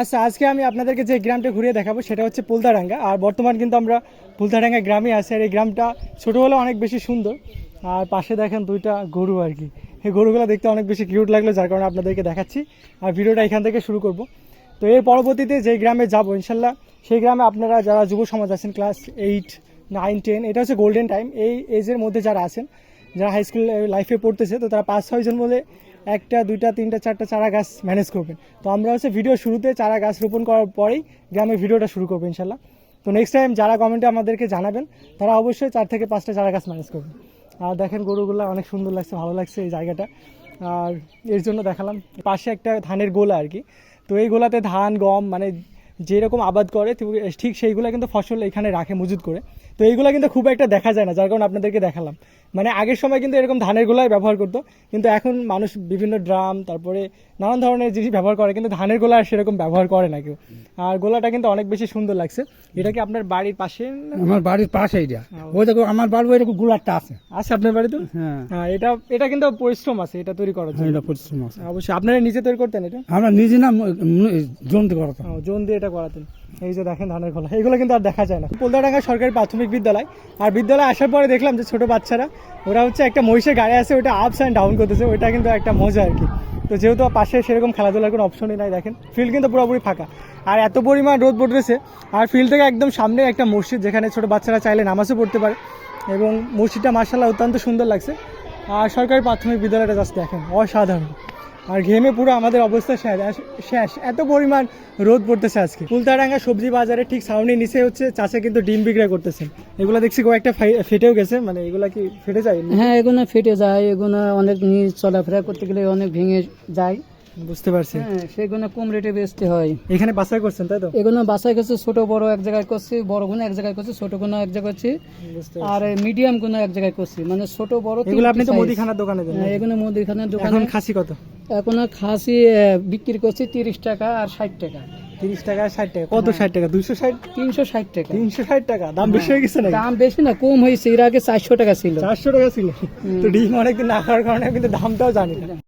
আচ্ছা, আজকে আমি আপনাদেরকে যে গ্রামটা ঘুরিয়ে দেখাবো সেটা হচ্ছে পুলতাডাঙ্গা। আর বর্তমান কিন্তু আমরা পুলতাডাঙ্গা গ্রামে আছি। আর এই গ্রামটা ছোটো হলেও অনেক বেশি সুন্দর। আর পাশে দেখেন দুইটা গরু আর কি, এই গরুগুলো দেখতে অনেক বেশি কিউট লাগলো, যার কারণে আপনাদেরকে দেখাচ্ছি। আর ভিডিওটা এখান থেকে শুরু করব। তো এর পরবর্তীতে যে গ্রামে যাব ইনশাল্লাহ, সেই গ্রামে আপনারা যারা যুব সমাজ আছেন ক্লাস 8, 9, 10, এটা হচ্ছে গোল্ডেন টাইম। এই এজের মধ্যে যারা আছেন, যারা হাই স্কুল লাইফে পড়তেছে, তো তারা 5-6 জন বলে 1টা 2টা 3টা 4টা চারা গাছ ম্যানেজ করবেন। তো আমরা হচ্ছে ভিডিও শুরুতে চারা গাছ রোপণ করার পরেই গ্রামের ভিডিওটা শুরু করবো ইনশাল্লাহ। তো নেক্সট টাইম যারা কমেন্টে আমাদেরকে জানাবেন, তারা অবশ্যই 4 থেকে 5টা চারা গাছ ম্যানেজ করবেন। আর দেখেন গরুগুলো অনেক সুন্দর লাগছে, ভালো লাগছে এই জায়গাটা। আর এর জন্য দেখালাম পাশে একটা ধানের গোলা আর কি। তো এই গোলাতে ধান গম মানে যেরকম আবাদ করে ঠিক সেইগুলো কিন্তু ফসল এখানে রাখে মজুত করে। তো এইগুলো কিন্তু খুব একটা দেখা যায় না, যার কারণে আপনাদেরকে দেখালাম। মানে আগের সময় কিন্তু এরকম ধানের গোলাই ব্যবহার করতো, কিন্তু এখন মানুষ বিভিন্ন ড্রাম তারপরে নানান ধরনের জিনিস ব্যবহার করে, কিন্তু ধানের গোলা আর সেরকম ব্যবহার করে না কেউ। আর গোলাটা কিন্তু অনেক বেশি সুন্দর লাগছে। এটা কি আপনার বাড়ির পাশে? আমার বাড়ির পাশে এটা। ওই দেখো আমার বাড়ি এরকম গোলারটা আছে। আচ্ছা, আপনার বাড়ি তো? হ্যাঁ, এটা এটা কিন্তু পরিশ্রম আছে এটা তৈরি করার জন্য। এটা পরিশ্রম আছে। অবশ্যই আপনারা নিজে তৈরি করতেন এটা? আমরা নিজে না জমতে করতাম। জোন দিয়ে এটা করাতেন। এই যে দেখেন ধানের খোলা, এগুলো কিন্তু আর দেখা যায় না। পুলতাডাঙ্গা সরকারি প্রাথমিক বিদ্যালয়। আর বিদ্যালয়ে আসার পরে দেখলাম যে ছোট বাচ্চারা ওরা হচ্ছে একটা মহিষের গাড়ি আছে, ওটা আপস অ্যান্ড ডাউন করতেছে, ওইটা কিন্তু একটা মজা আর কি। তো যেহেতু পাশে সেরকম খেলাধুলার কোনো অপশনই নাই, দেখেন ফিল্ড কিন্তু পুরোপুরি ফাঁকা। আর এত পরিমাণ রোদ পড়তেছে। আর ফিল্ড থেকে একদম সামনে একটা মসজিদ, যেখানে ছোট বাচ্চারা চাইলে নামাজও পড়তে পারে। এবং মসজিদটা মার্শাল্লাহ অত্যন্ত সুন্দর লাগছে। আর সরকারি প্রাথমিক বিদ্যালয়টা জাস্ট দেখেন অসাধারণ। আর ঘেমে পুরো আমাদের অবস্থা শেষ, এত পরিমাণ রোদ পড়তেছে আজকে। পুলতাডাঙ্গা সবজি বাজারে ঠিক সাউন্ডের নিচে হচ্ছে চাচা কিন্তু ডিম বিক্রি করতেছেন। এগুলো দেখছি কয়েকটা ফেটেও গেছে, মানে এগুলা কি ফেটে যায়? হ্যাঁ, এগুলো ফেটে যায়, এগুলো অনেক নিয়ে চলাফেরা করতে গেলে অনেক ভেঙে যায়। বুঝতে পারছি। হ্যাঁ, সেগুলো কম রেটে বেচতে হয়। এখানে বাছাই করছেন তাই তো? এগুলো বাছাই করছে, ছোট বড় এক জায়গায় করছি, বড় গুলো এক জায়গায় করছি, ছোট গুলো এক জায়গায় করছি, আর মিডিয়াম গুলো এক জায়গায় করছি। মানে ছোট বড় এগুলো আপনি তো মুদিখানার দোকানে দেন? হ্যাঁ, এগুলো মুদিখানার দোকানে। এখন খাসি কত? এখন খাসি বিক্রি করছি 30 টাকা আর 60 টাকা। 30 টাকা 60 টাকা? কত 60 টাকা? 260? 360 টাকা। 360 টাকা দাম বেশি হয়ে গেছে নাকি? দাম বেশি না, কম হয়েছে। এর আগে 400 টাকা ছিল। 400 টাকা ছিল? তো ডিম অনেকদিন না খাওয়ার কারণে কিন্তু দামটাও জানি না।